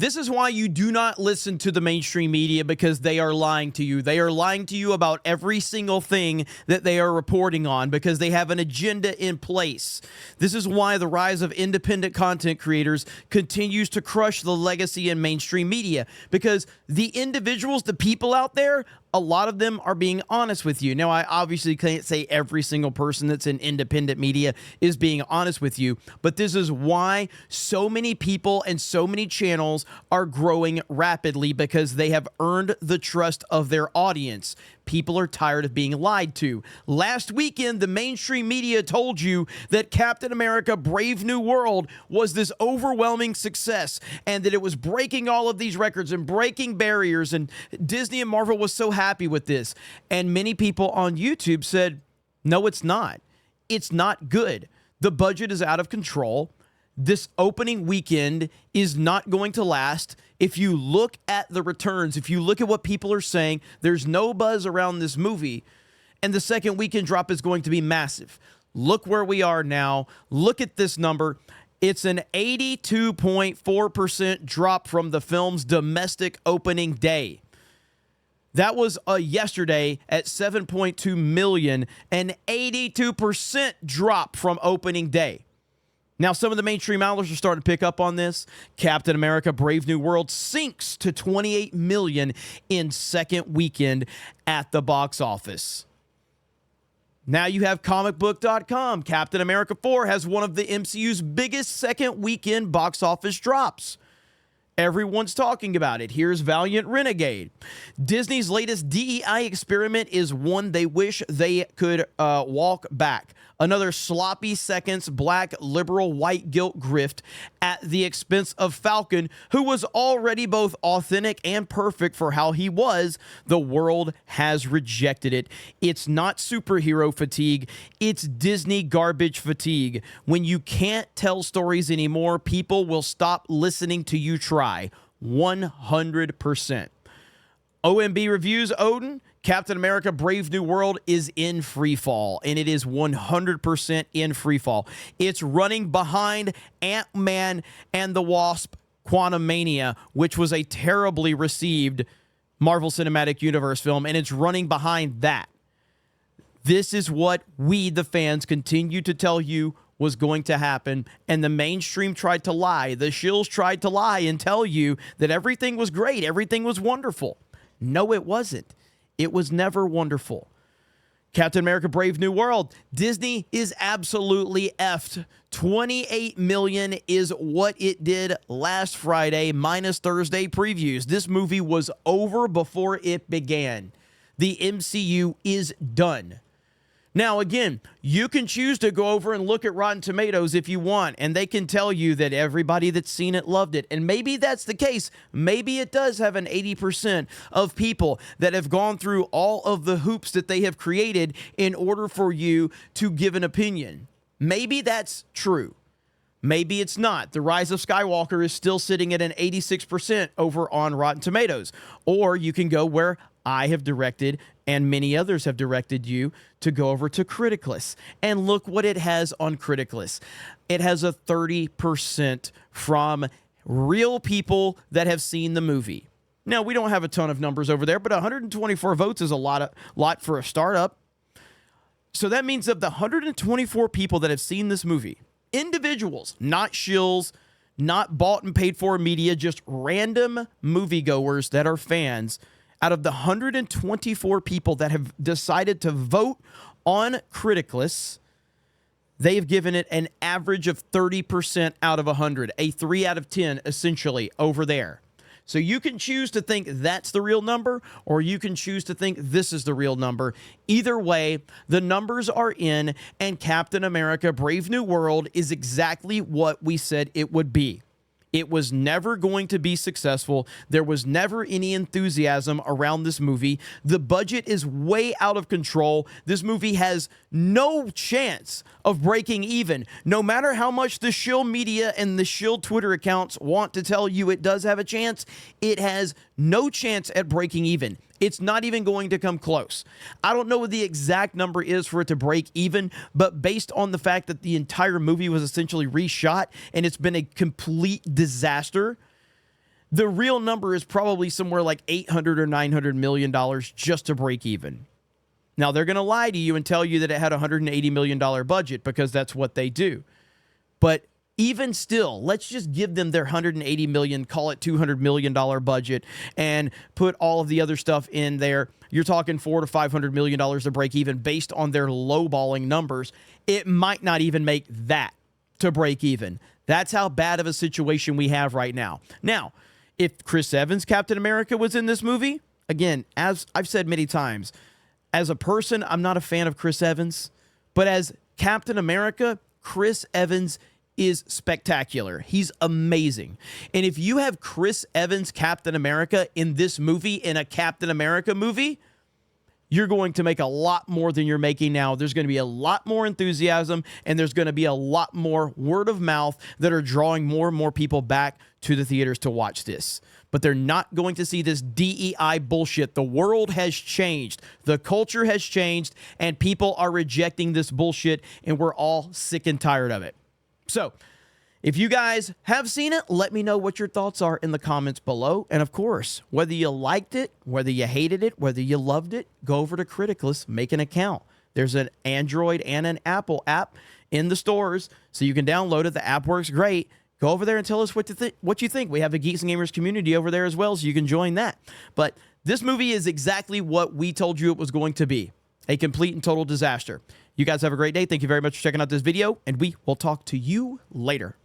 This is why you do not listen to the mainstream media, because they are lying to you. They are lying to you about every single thing that they are reporting on, because they have an agenda in place. This is why the rise of independent content creators continues to crush the legacy in mainstream media, because the individuals, the people out there, a lot of them are being honest with you. Now, I obviously can't say every single person that's in independent media is being honest with you, but this is why so many people and so many channels are growing rapidly, because they have earned the trust of their audience. People are tired of being lied to. Last weekend, the mainstream media told you that Captain America Brave New World was this overwhelming success, and that it was breaking all of these records and breaking barriers, and Disney and Marvel was so happy with this. And many people on YouTube said, no, it's not. It's not good. The budget is out of control. This opening weekend is not going to last. If you look at the returns, if you look at what people are saying, there's no buzz around this movie, and the second weekend drop is going to be massive. Look where we are now. Look at this number. It's an 82.4% drop from the film's domestic opening day. That was yesterday at 7.2 million, an 82% drop from opening day. Now, some of the mainstream outlets are starting to pick up on this. Captain America Brave New World sinks to 28 million in second weekend at the box office. Now you have comicbook.com. Captain America 4 has one of the MCU's biggest second weekend box office drops. Everyone's talking about it. Here's Valiant Renegade. Disney's latest DEI experiment is one they wish they could walk back. Another sloppy seconds black liberal white guilt grift at the expense of Falcon, who was already both authentic and perfect for how he was. The world has rejected it. It's not superhero fatigue. It's Disney garbage fatigue. When you can't tell stories anymore, people will stop listening to you try. 100%. OMB Reviews Odin, Captain America Brave New World is in free fall, and it is 100% in free fall. It's running behind Ant-Man and the Wasp Quantumania, which was a terribly received Marvel Cinematic Universe film, and it's running behind that. This is what we, the fans, continue to tell you was going to happen, and the mainstream tried to lie. The shills tried to lie and tell you that everything was great, everything was wonderful. No, it wasn't. It was never wonderful. Captain America Brave New World. Disney is absolutely effed. 28 million is what it did last Friday, minus Thursday previews. This movie was over before it began. The MCU is done. Now, again, you can choose to go over and look at Rotten Tomatoes if you want, and they can tell you that everybody that's seen it loved it. And maybe that's the case. Maybe it does have an 80% of people that have gone through all of the hoops that they have created in order for you to give an opinion. Maybe that's true. Maybe it's not. The Rise of Skywalker is still sitting at an 86% over on Rotten Tomatoes. Or you can go where I have directed and many others have directed you to go over to Criticlist. And look what it has on Criticlist. It has a 30% from real people that have seen the movie. Now, we don't have a ton of numbers over there, but 124 votes is a lot for a startup. So that means of the 124 people that have seen this movie, individuals, not shills, not bought and paid for media, just random moviegoers that are fans, out of the 124 people that have decided to vote on Criticlist, they have given it an average of 30% out of 100, a 3 out of 10 essentially over there. So you can choose to think that's the real number, or you can choose to think this is the real number. Either way, the numbers are in, and Captain America Brave New World is exactly what we said it would be. It was never going to be successful. There was never any enthusiasm around this movie. The budget is way out of control. This movie has no chance of breaking even. No matter how much the shill media and the shill Twitter accounts want to tell you it does have a chance, it has no chance at breaking even. It's not even going to come close. I don't know what the exact number is for it to break even, but based on the fact that the entire movie was essentially reshot and it's been a complete disaster, The real number is probably somewhere like $800 or $900 million just to break even. Now, they're going to lie to you and tell you that it had a $180 million budget because that's what they do. But even still, let's just give them their $180 million, call it $200 million budget, and put all of the other stuff in there. You're talking $400 to $500 million to break even based on their lowballing numbers. It might not even make that to break even. That's how bad of a situation we have right now. Now, if Chris Evans' Captain America was in this movie, again, as I've said many times, as a person, I'm not a fan of Chris Evans, but as Captain America, Chris Evans is spectacular. He's amazing. And if you have Chris Evans, Captain America, in this movie, in a Captain America movie, you're going to make a lot more than you're making now. There's going to be a lot more enthusiasm, and there's going to be a lot more word of mouth that are drawing more and more people back to the theaters to watch this. But they're not going to see this DEI bullshit. The world has changed. The culture has changed, and people are rejecting this bullshit, and we're all sick and tired of it. So, if you guys have seen it, let me know what your thoughts are in the comments below. And of course, whether you liked it, whether you hated it, whether you loved it, go over to Criticless, make an account. There's an Android and an Apple app in the stores, so you can download it. The app works great. Go over there and tell us what you think. We have a Geeks and Gamers community over there as well, so you can join that. But this movie is exactly what we told you it was going to be. A complete and total disaster. You guys have a great day. Thank you very much for checking out this video, and we will talk to you later.